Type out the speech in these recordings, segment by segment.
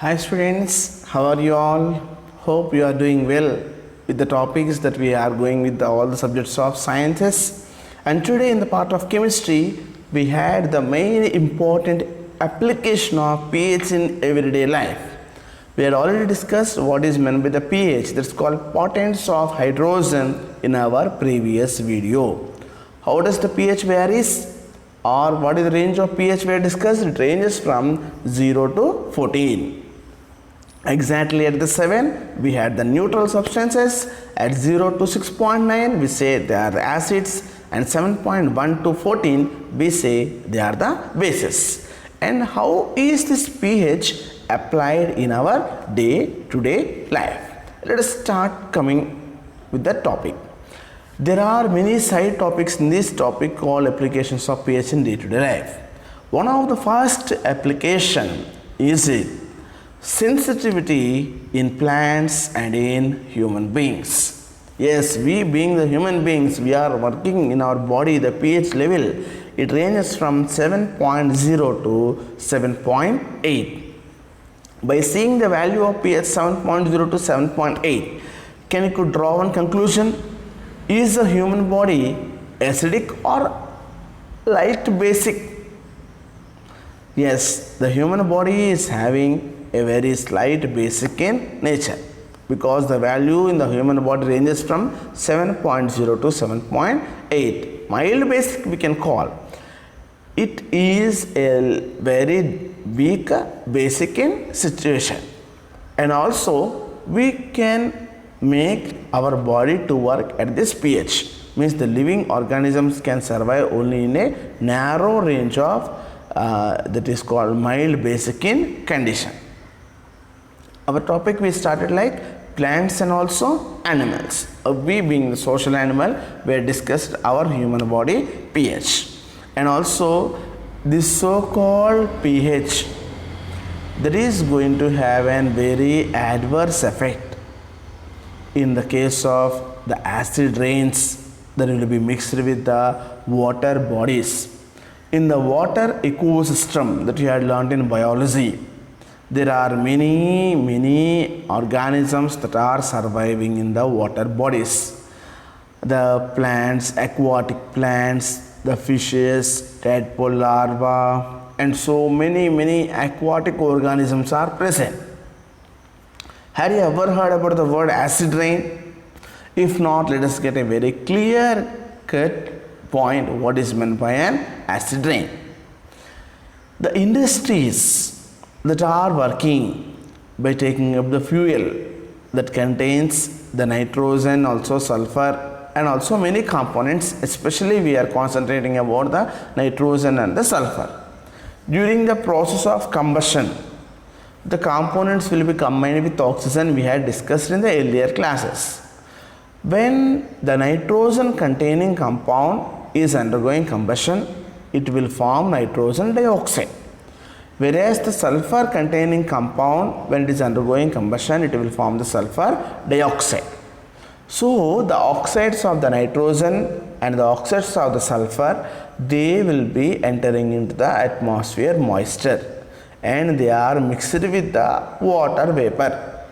Hi students, how are you all? Hope you are doing well with the topics that we are going with all the subjects of sciences. And today in the part of chemistry, we had the main important application of pH in everyday life. We had already discussed what is meant by the pH, that's called potence of hydrogen in our previous video. How does the pH varies? Or what is the range of pH we have discussed? It ranges from 0 to 14. Exactly at the 7 we had the neutral substances. At 0 to 6.9 we say they are acids, and 7.1 to 14 we say they are the bases. And how is this pH applied in our day-to-day life? Let us start coming with the topic. There are many side topics in this topic called applications of pH in day-to-day life. One of the first application is sensitivity in plants and in human beings. Yes, we being the human beings, we are working in our body, the pH level, it ranges from 7.0 to 7.8. By seeing the value of pH 7.0 to 7.8, can you could draw one conclusion? Is the human body acidic or light basic? Yes, the human body is having a very slight basic in nature, because the value in the human body ranges from 7.0 to 7.8. Mild basic we can call. It is a very weak basic in situation, and also we can make our body to work at this pH, means the living organisms can survive only in a narrow range of that is called mild basic in condition. Our topic we started like plants and also animals. We being the social animal, we discussed our human body pH, and also this so-called pH that is going to have a very adverse effect in the case of the acid rains that will be mixed with the water bodies. In the water ecosystem that you had learned in biology, there are many organisms that are surviving in the water bodies. The plants, aquatic plants, the fishes, tadpole larvae, and so many aquatic organisms are present. Have you ever heard about the word acid rain? If not, let us get a very clear cut point what is meant by an acid rain. The industries that are working by taking up the fuel that contains the nitrogen, also sulfur, and also many components, especially we are concentrating about the nitrogen and the sulfur. During the process of combustion, the components will be combined with oxygen, we had discussed in the earlier classes. When the nitrogen containing compound is undergoing combustion, it will form nitrogen dioxide. Whereas the sulfur containing compound, when it is undergoing combustion, it will form the sulfur dioxide. So the oxides of the nitrogen and the oxides of the sulfur, they will be entering into the atmosphere moisture, and they are mixed with the water vapor.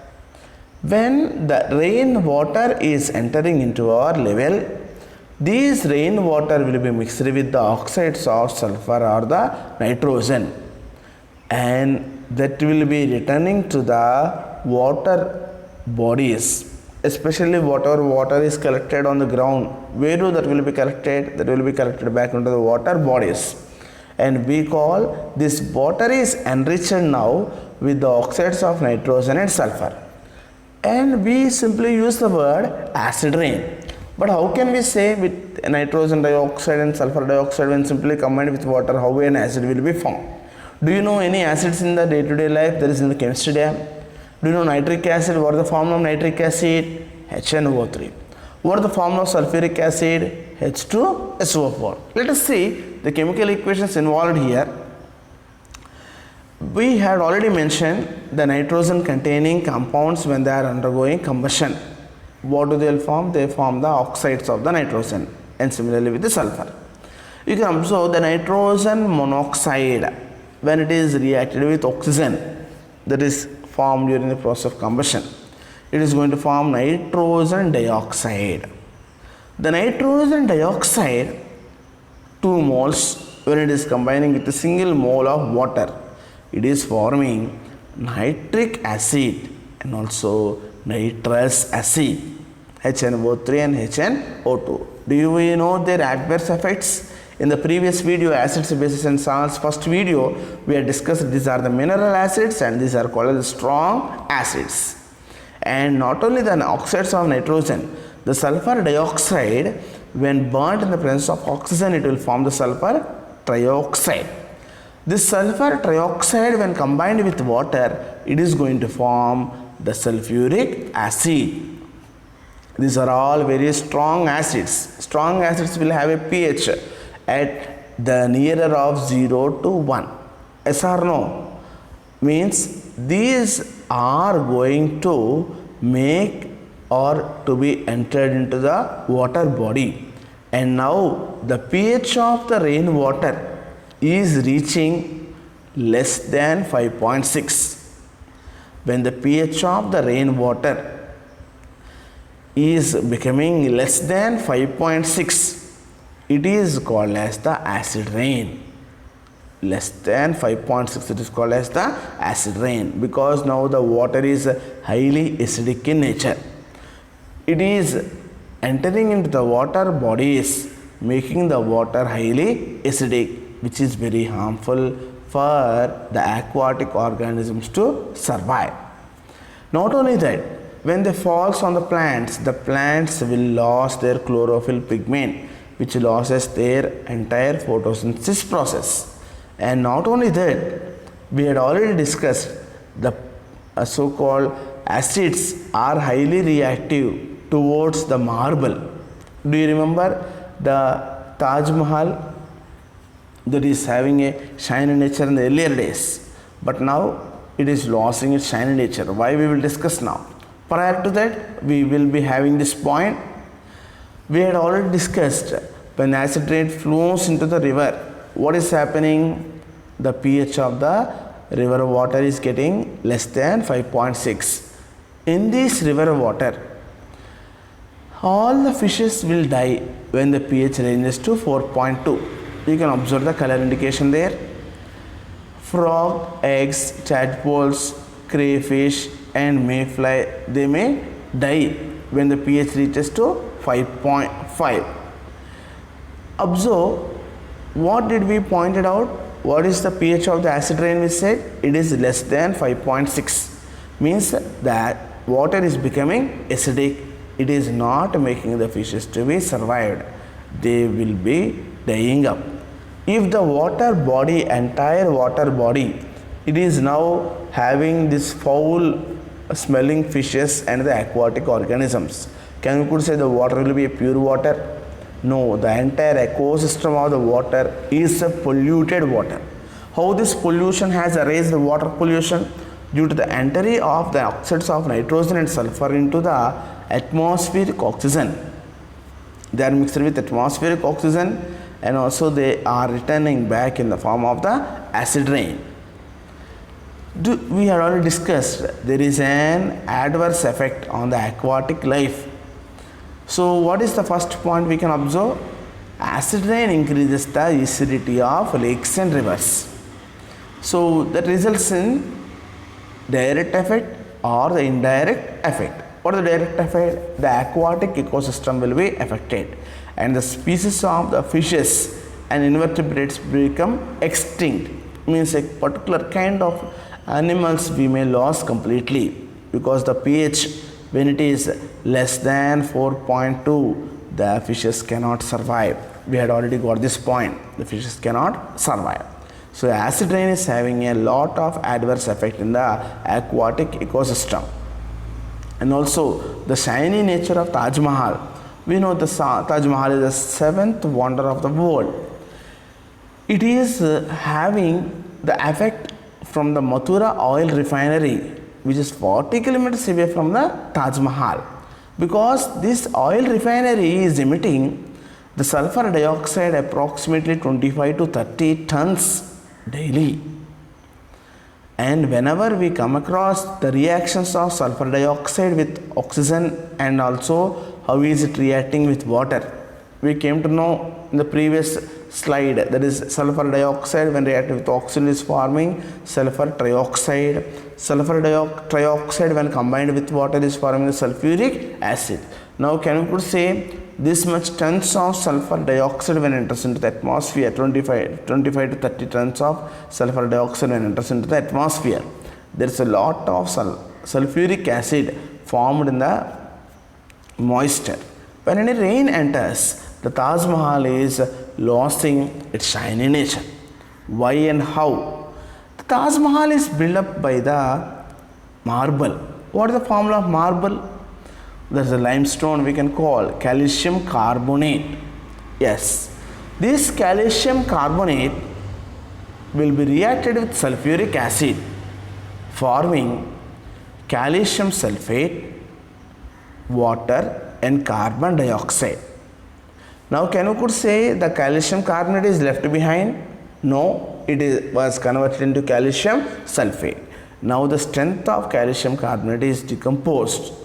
When the rain water is entering into our level, these rain water will be mixed with the oxides of sulfur or the nitrogen, and that will be returning to the water bodies, especially whatever water is collected on the ground. Where do that will be collected? That will be collected back into the water bodies, and we call this water is enriched now with the oxides of nitrogen and sulfur, and we simply use the word acid rain. But how can we say with nitrogen dioxide and sulfur dioxide, when simply combined with water, how an acid will be formed? Do you know any acids in the day-to-day life that is in the chemistry lab? Do you know nitric acid? What is the formula of nitric acid? HNO3. What is the formula of sulfuric acid? H2SO4. Let us see the chemical equations involved here. We had already mentioned the nitrogen containing compounds when they are undergoing combustion. What do they form? They form the oxides of the nitrogen, and similarly with the sulfur. You can observe the nitrogen monoxide when it is reacted with oxygen, that is formed during the process of combustion? It is going to form nitrogen dioxide. The nitrogen dioxide, 2 moles, when it is combining with a single mole of water, it is forming nitric acid and also nitrous acid, HNO3 and HNO2. Do you know their adverse effects? In the previous video, acids, bases and salts, first video, we had discussed these are the mineral acids and these are called as strong acids. And not only the oxides of nitrogen, the sulfur dioxide, when burnt in the presence of oxygen, it will form the sulfur trioxide. This sulfur trioxide, when combined with water, it is going to form the sulfuric acid. These are all very strong acids. Strong acids will have a pH at the nearer of 0 to 1. Yes or no? Means these are going to make or to be entered into the water body. And now the pH of the rainwater is reaching less than 5.6. When the pH of the rainwater is becoming less than 5.6, it is called as the acid rain. Less than 5.6, it is called as the acid rain, because now the water is highly acidic in nature. It is entering into the water bodies, making the water highly acidic, which is very harmful for the aquatic organisms to survive. Not only that, when they falls on the plants will lose their chlorophyll pigment, which loses their entire photosynthesis process. And not only that, we had already discussed the so-called acids are highly reactive towards the marble. Do you remember the Taj Mahal that is having a shiny nature in the earlier days, but now it is losing its shiny nature? Why, we will discuss now. Prior to that, we will be having this point. We had already discussed when acid rain flows into the river, what is happening? The pH of the river water is getting less than 5.6. In this river water, all the fishes will die when the pH ranges to 4.2. You can observe the color indication there. Frog, eggs, tadpoles, crayfish and mayfly, they may die when the pH reaches to 5.5. Observe, what did we pointed out? What is the pH of the acid rain? We said it is less than 5.6. Means that water is becoming acidic. It is not making the fishes to be survived. They will be dying up. If the water body, entire water body, it is now having this foul smelling fishes and the aquatic organisms, can you could say the water will be a pure water? No, the entire ecosystem of the water is a polluted water. How this pollution has raised the water pollution? Due to the entry of the oxides of nitrogen and sulfur into the atmospheric oxygen. They are mixed with atmospheric oxygen and also they are returning back in the form of the acid rain. We had already discussed there is an adverse effect on the aquatic life. So what is the first point we can observe? Acid rain increases the acidity of lakes and rivers. So that results in direct effect or the indirect effect. What is the direct effect? The aquatic ecosystem will be affected and the species of the fishes and invertebrates become extinct. Means a particular kind of animals we may lose completely, because the pH, when it is less than 4.2, the fishes cannot survive. We had already got this point. The fishes cannot survive. So acid rain is having a lot of adverse effect in the aquatic ecosystem. And also the shiny nature of Taj Mahal. We know the Taj Mahal is the seventh wonder of the world. It is having the effect from the Mathura oil refinery, which is 40 kilometers away from the Taj Mahal. Because this oil refinery is emitting the sulfur dioxide approximately 25 to 30 tons daily. And whenever we come across the reactions of sulfur dioxide with oxygen and also how is it reacting with water, we came to know in the previous slide, that is sulfur dioxide when reacting with oxygen is forming sulfur trioxide. Sulfur trioxide when combined with water is forming the sulfuric acid. Now can we could say this much tons of sulfur dioxide when enters into the atmosphere, 25 to 30 tons of sulfur dioxide when enters into the atmosphere. There is a lot of sulfuric acid formed in the moisture. When any rain enters, the Taj Mahal is losing its shiny nature. Why and how? The Taj Mahal is built up by the marble. What is the formula of marble? There is a limestone we can call calcium carbonate. Yes, this calcium carbonate will be reacted with sulfuric acid, forming calcium sulfate, water and carbon dioxide. Now can we could say the calcium carbonate is left behind? No, was converted into calcium sulfate. Now the strength of calcium carbonate is decomposed.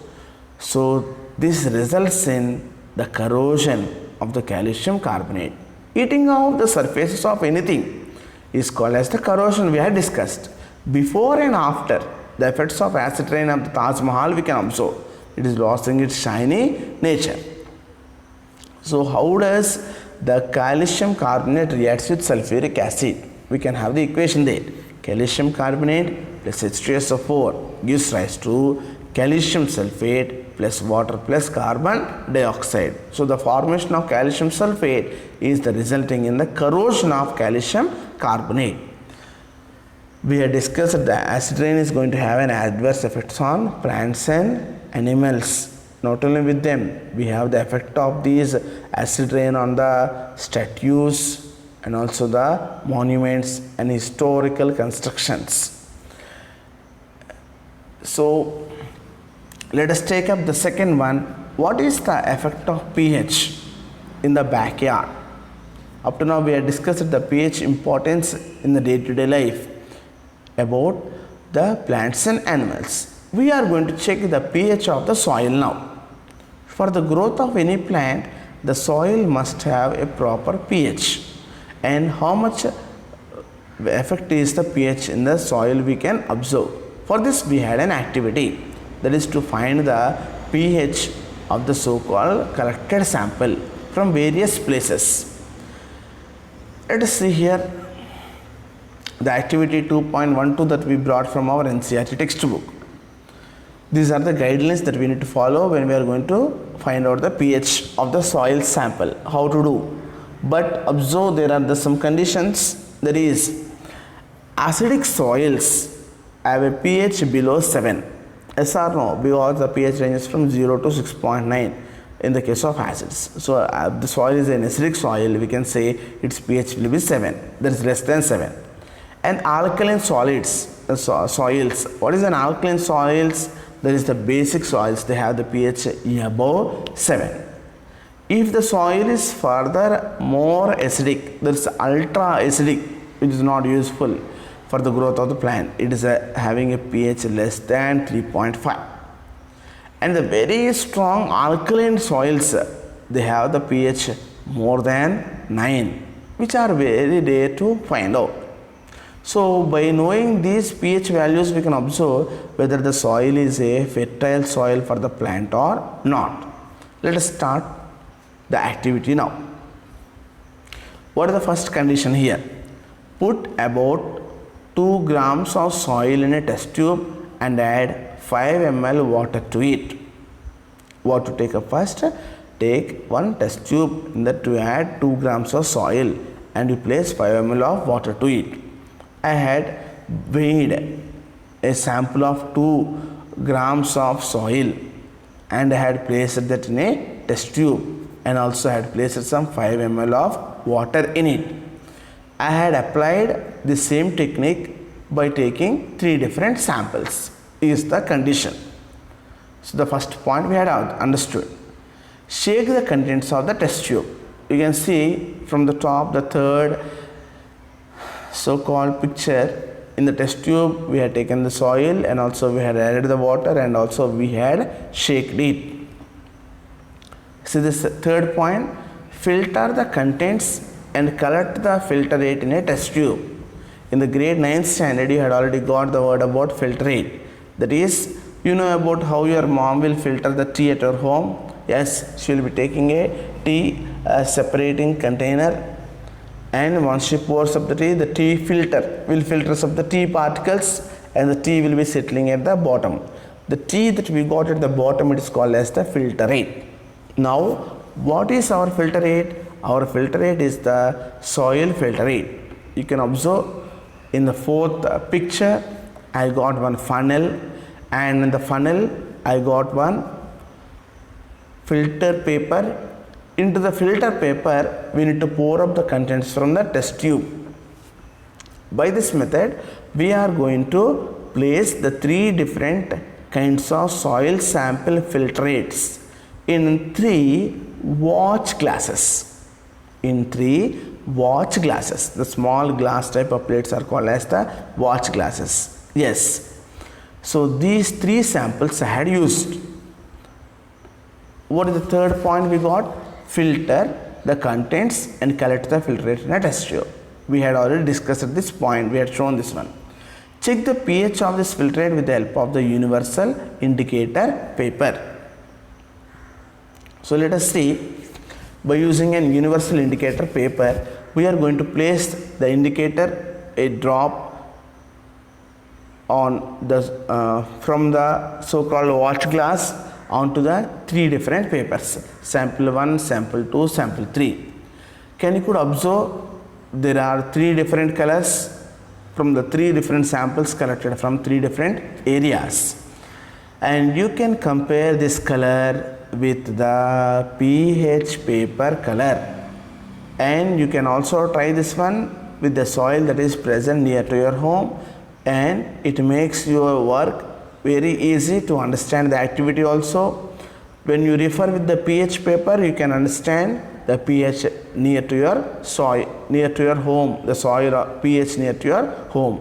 So this results in the corrosion of the calcium carbonate. Eating out the surfaces of anything is called as the corrosion we had discussed. Before and after the effects of acid rain of the Taj Mahal we can observe. It is losing its shiny nature. So how does the calcium carbonate reacts with sulfuric acid? We can have the equation there. Calcium carbonate plus H2SO4 gives rise to calcium sulfate plus water plus carbon dioxide. So the formation of calcium sulfate is the resulting in the corrosion of calcium carbonate. We have discussed that the acid rain is going to have an adverse effects on plants and animals. Not only with them, we have the effect of these acid rain on the statues and also the monuments and historical constructions. So let us take up the second one. What is the effect of pH in the backyard? Up to now we have discussed the pH importance in the day-to-day life about the plants and animals. We are going to check the pH of the soil now. For the growth of any plant, the soil must have a proper pH. And how much effect is the pH in the soil we can observe. For this we had an activity, that is to find the pH of the so-called collected sample from various places. Let us see here the activity 2.12 that we brought from our NCERT textbook. These are the guidelines that we need to follow when we are going to find out the pH of the soil sample. How to do? But observe there are some conditions. That is, acidic soils have a pH below 7. Yes or no? Because the pH ranges from 0 to 6.9 in the case of acids. So the soil is an acidic soil, we can say its pH will be 7. That is less than 7. And alkaline soils. What is an alkaline soils? That is the basic soils. They have the pH above 7. If the soil is further more acidic, that is ultra acidic, which is not useful for the growth of the plant, it is having a pH less than 3.5. And the very strong alkaline soils, they have the pH more than 9, which are very rare to find out. So by knowing these pH values, we can observe whether the soil is a fertile soil for the plant or not. Let us start the activity now. What is the first condition here? Put about 2 grams of soil in a test tube and add 5 ml water to it. What to take up first? Take one test tube in that to add 2 grams of soil and you place 5 ml of water to it. I had weighed a sample of 2 grams of soil and I had placed that in a test tube and also had placed some 5 ml of water in it. I had applied the same technique by taking 3 different samples is the condition. So the first point we had understood. Shake the contents of the test tube. You can see from the top the third so-called picture, in the test tube we had taken the soil and also we had added the water and also we had shaked it. See this third point, filter the contents and collect the filtrate in a test tube. In the grade 9th standard you had already got the word about filtrate. That is, you know about how your mom will filter the tea at her home. Yes, she will be taking a tea separating container, and once she pours up the tea filter will filter up the tea particles and the tea will be settling at the bottom. The tea that we got at the bottom, it is called as the filtrate. Now, what is our filtrate? Our filtrate is the soil filtrate. You can observe in the fourth picture, I got one funnel, and in the funnel I got one filter paper. Into the filter paper we need to pour up the contents from the test tube. By this method we are going to place the three different kinds of soil sample filtrates in three watch glasses. In three watch glasses. The small glass type of plates are called as the watch glasses. Yes. So these three samples I had used. What is the third point we got? Filter the contents and collect the filtrate in a test tube. We had already discussed this point. We had shown this one. Check the pH of this filtrate with the help of the universal indicator paper. So let us see. By using an universal indicator paper, we are going to place the indicator a drop on the from the so-called watch glass onto the three different papers, sample 1, sample 2, sample 3. Can you could observe there are three different colors from the three different samples collected from three different areas, and you can compare this color with the pH paper color, and you can also try this one with the soil that is present near to your home, and it makes your work very easy to understand the activity also. When you refer with the pH paper, you can understand the pH near to your soil, near to your home, the soil or pH near to your home.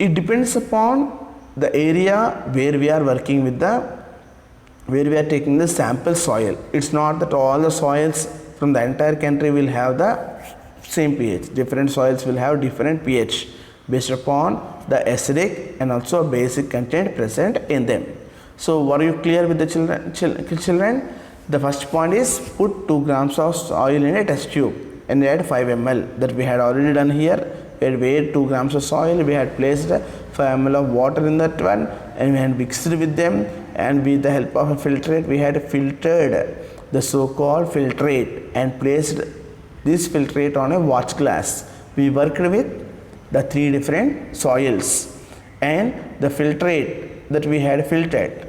It depends upon the area where we are working with where we are taking the sample soil. It's not that all the soils from the entire country will have the same pH. Different soils will have different pH based upon the acidic and also basic content present in them. So were you clear with the children? The first point is put 2 grams of soil in a test tube and add 5 ml. That we had already done here. We had weighed 2 grams of soil, we had placed 5 ml of water in that one, and we had mixed with them, and with the help of a filtrate we had filtered the so-called filtrate and placed this filtrate on a watch glass. We worked with the three different soils, and the filtrate that we had filtered,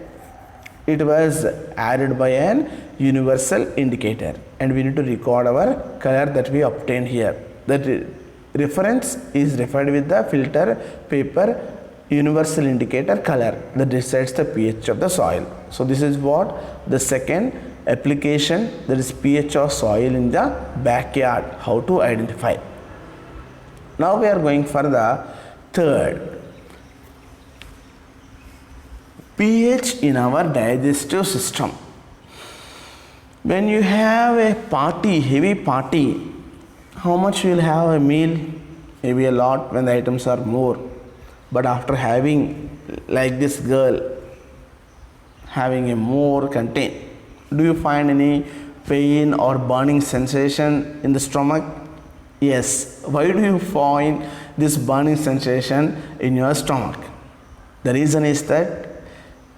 it was added by an universal indicator, and we need to record our color that we obtained here. That reference is referred with the filter paper universal indicator color that decides the pH of the soil. So this is what the second application, that is pH of soil in the backyard, how to identify. Now we are going for the third, pH in our digestive system. When you have a party, heavy party, how much you will have a meal? Maybe a lot when the items are more. But after having, like this girl, having a more content, do you find any pain or burning sensation in the stomach? Yes. Why do you find this burning sensation in your stomach? The reason is that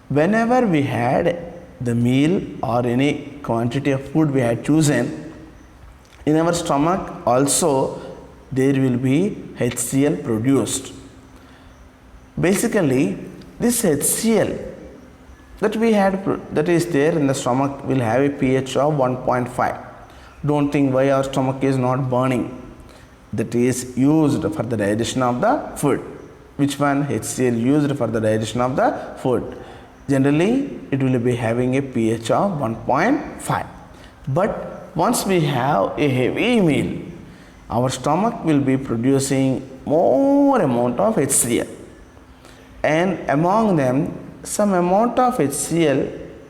whenever we had the meal or any quantity of food we had chosen, in our stomach also there will be HCl produced. Basically, this HCl that we had, that is there in the stomach, will have a pH of 1.5. Don't think why our stomach is not burning. That is used for the digestion of the food. Which one? HCl used for the digestion of the food. Generally, it will be having a pH of 1.5. But once we have a heavy meal, our stomach will be producing more amount of HCl, and among them some amount of HCl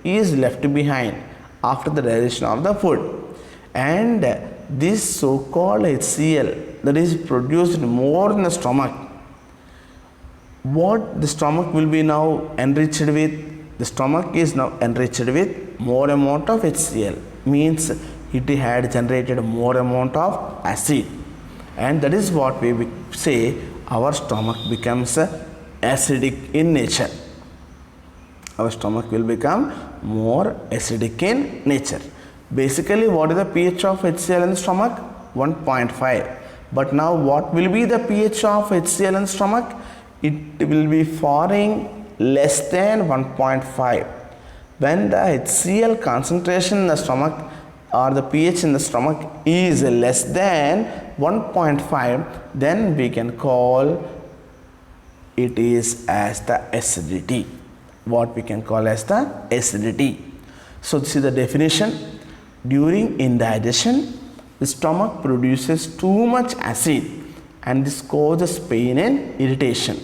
is left behind after the digestion of the food, and this so-called HCl that is produced more in the stomach, what the stomach will be now enriched with? The stomach is now enriched with more amount of HCl, means it had generated more amount of acid, and that is what we say our stomach becomes acidic in nature. Our stomach will become more acidic in nature. Basically, what is the pH of HCl in the stomach? 1.5. But now what will be the pH of HCl in the stomach? It will be falling less than 1.5. When the HCl concentration in the stomach or the pH in the stomach is less than 1.5, then we can call it is as the acidity. What we can call as the acidity. So this is the definition. During indigestion, the stomach produces too much acid, and this causes pain and irritation.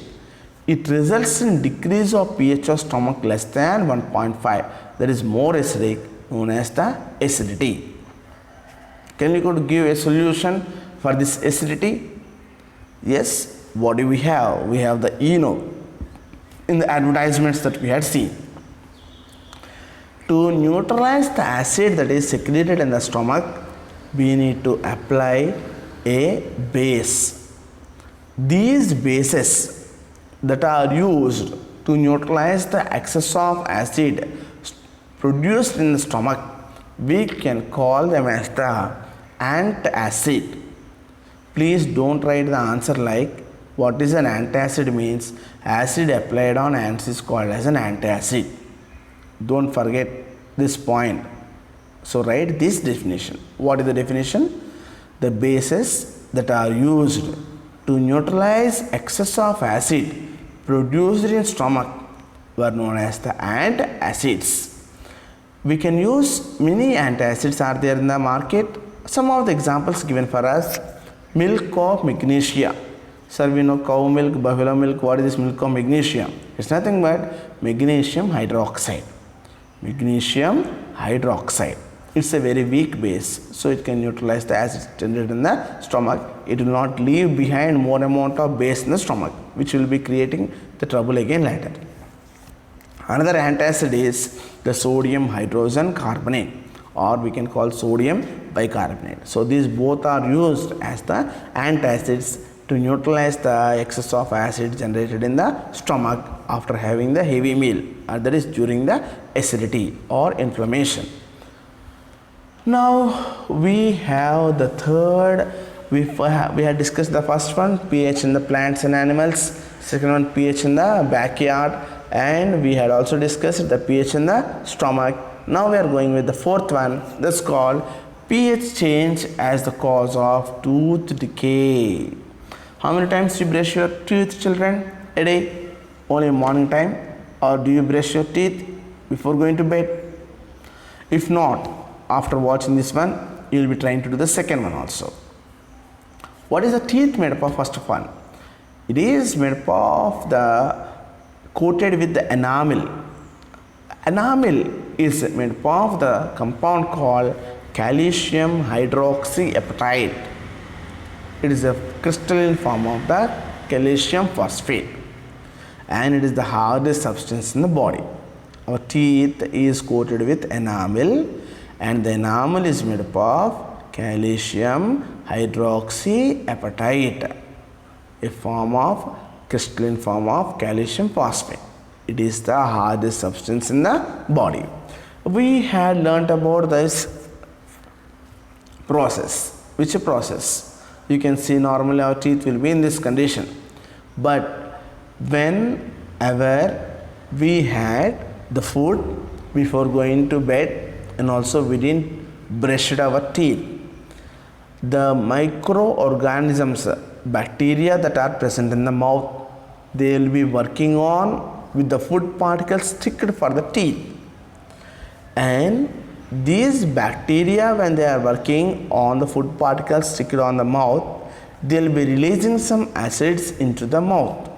It results in decrease of pH of stomach less than 1.5, that is more acidic, known as the acidity. Can we go to give a solution for this acidity? Yes. What do we have? We have the ENO in the advertisements that we had seen. To neutralize the acid that is secreted in the stomach, we need to apply a base. These bases that are used to neutralize the excess of acid produced in the stomach, we can call them as the antacid. Please don't write the answer like what is an antacid means. Acid applied on ants is called as an antacid. Don't forget this point. So write this definition. What is the definition? The bases that are used to neutralize excess of acid produced in stomach were known as the antacids. We can use many antacids are there in the market. Some of the examples given for us: milk of magnesia. Sir, we know cow milk, buffalo milk. What is this milk of magnesia? It's nothing but magnesium hydroxide. Magnesium hydroxide. It's a very weak base, so it can neutralize the acid generated in the stomach. It will not leave behind more amount of base in the stomach, which will be creating the trouble again later. Another antacid is the sodium hydrogen carbonate, or we can call sodium bicarbonate. So these both are used as the antacids to neutralize the excess of acid generated in the stomach after having the heavy meal, that is during the acidity or inflammation. Now we have the third. We had discussed the first one, pH in the plants and animals. Second one, pH in the backyard, and we had also discussed the pH in the stomach. Now we are going with the fourth one, that's called pH change as the cause of tooth decay. How many times you brush your teeth, children, a day? Only morning time? Or do you brush your teeth before going to bed? If not, after watching this one, you will be trying to do the second one also. What is the teeth made up of? First of all, it is made up of the coated with the enamel. Enamel is made up of the compound called calcium hydroxyapatite. It is a crystalline form of the calcium phosphate, and it is the hardest substance in the body. Our teeth is coated with enamel, and the enamel is made up of calcium hydroxyapatite, a form of crystalline form of calcium phosphate. It is the hardest substance in the body. We had learnt about this process. Which process? You can see normally our teeth will be in this condition, but whenever we had the food before going to bed and also we didn't brush our teeth, the microorganisms, bacteria that are present in the mouth, they will be working on with the food particles sticked for the teeth, and these bacteria, when they are working on the food particles sticked on the mouth, they'll be releasing some acids into the mouth.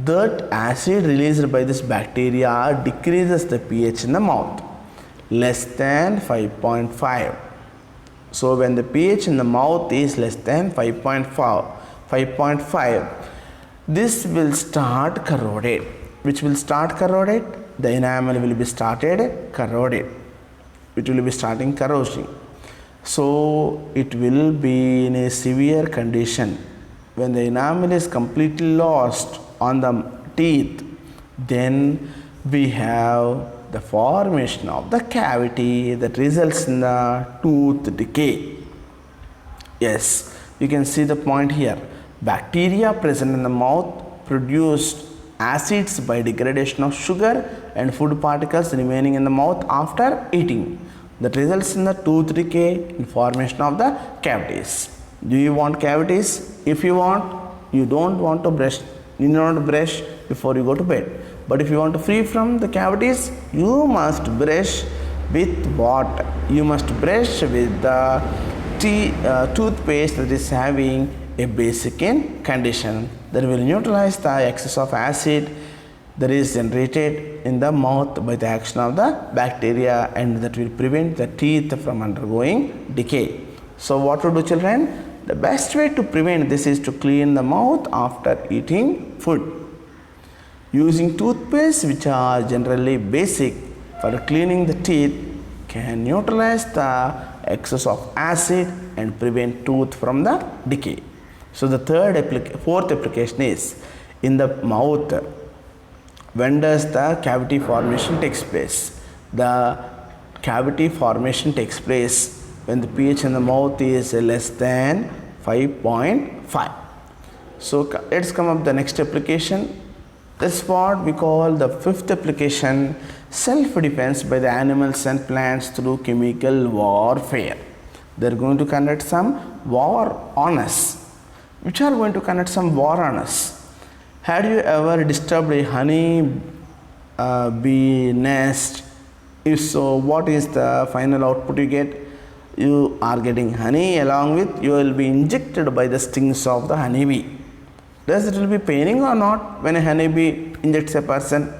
That acid released by this bacteria decreases the pH in the mouth less than 5.5. So when the pH in the mouth is less than 5.5, this will start corroded. Which will start corroded? The enamel will be started corroded. It will be starting corrosion. So it will be in a severe condition. When the enamel is completely lost on the teeth, then we have the formation of the cavity that results in the tooth decay. Yes, you can see the point here. Bacteria present in the mouth produced acids by degradation of sugar and food particles remaining in the mouth after eating. That results in the tooth decay and formation of the cavities. Do you want cavities? If you want, you don't want to brush, you need not brush before you go to bed. But if you want to free from the cavities, you must brush with what? You must brush with the toothpaste that is having a basic in condition that will neutralize the excess of acid that is generated in the mouth by the action of the bacteria, and that will prevent the teeth from undergoing decay. So what to do, children? The best way to prevent this is to clean the mouth after eating food. Using toothpaste, which are generally basic for cleaning the teeth, can neutralize the excess of acid and prevent tooth from the decay. So the fourth application is in the mouth. When does the cavity formation takes place? The cavity formation takes place when the pH in the mouth is less than 5.5. So let's come up the next application. This is what we call the fifth application, self-defense by the animals and plants through chemical warfare. They are going to conduct some war on us. Which are going to conduct some war on us? Had you ever disturbed a honey bee nest? If so, what is the final output you get? You are getting honey, along with you will be injected by the stings of the honeybee. Does it will be paining or not when a honeybee injects a person?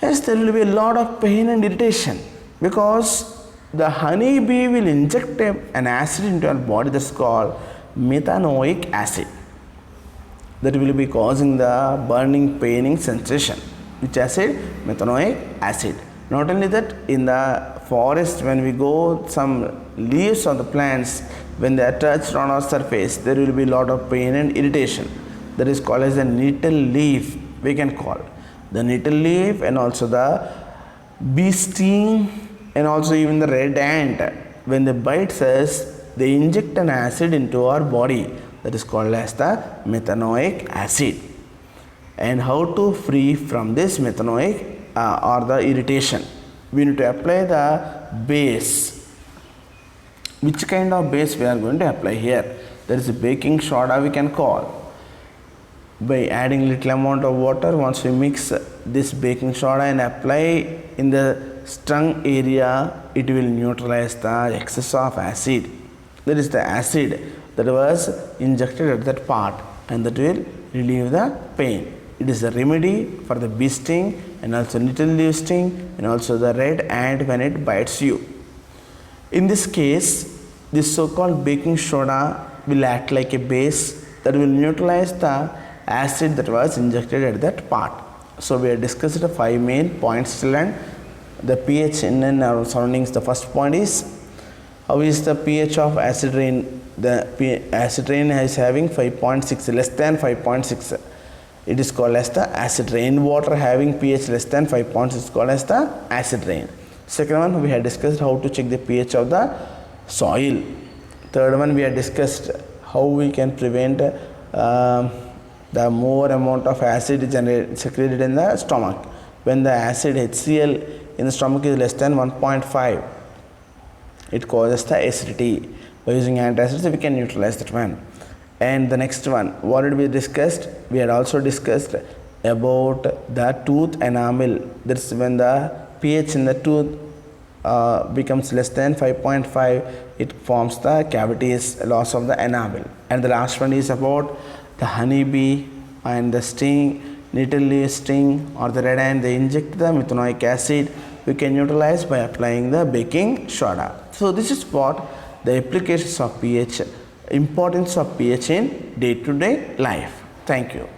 Yes, there will be a lot of pain and irritation, because the honeybee will inject an acid into your body that's called methanoic acid. That will be causing the burning, paining sensation. Which acid? Methanoic acid. Not only that, in the forest, when we go, some leaves of the plants, when they are touched on our surface, there will be a lot of pain and irritation. That is called as a nettle leaf, we can call. The nettle leaf, and also the bee sting, and also even the red ant, when they bite us, they inject an acid into our body. That is called as the methanoic acid. And how to free from this methanoic or the irritation? We need to apply the base. Which kind of base we are going to apply here? There is a baking soda we can call. By adding little amount of water, once we mix this baking soda and apply in the stung area, it will neutralize the excess of acid. That is the acid that was injected at that part, and that will relieve the pain. It is a remedy for the bee sting, and also nettle leaf sting, and also the red ant when it bites you. In this case, this so-called baking soda will act like a base that will neutralize the acid that was injected at that part. So we have discussed the 5 main points till end. The pH in and around surroundings. The first point is, how is the pH of acid rain? The acid rain is having 5.6, less than 5.6. It is called as the acid rain. Water having pH less than 5.6 is called as the acid rain. Second one, we had discussed how to check the pH of the soil. Third one, we had discussed how we can prevent the more amount of acid secreted in the stomach. When the acid HCl in the stomach is less than 1.5, it causes the acidity. By using antacids, we can neutralize that one. And the next one, what did we discussed? We had also discussed about the tooth enamel. That's when the pH in the tooth becomes less than 5.5, it forms the cavities, loss of the enamel. And the last one is about the honeybee and the sting, nettle leaf sting or the red ant. They inject the methanoic acid. We can neutralize by applying the baking soda. So this is what the applications of pH, importance of pH in day-to-day life. Thank you.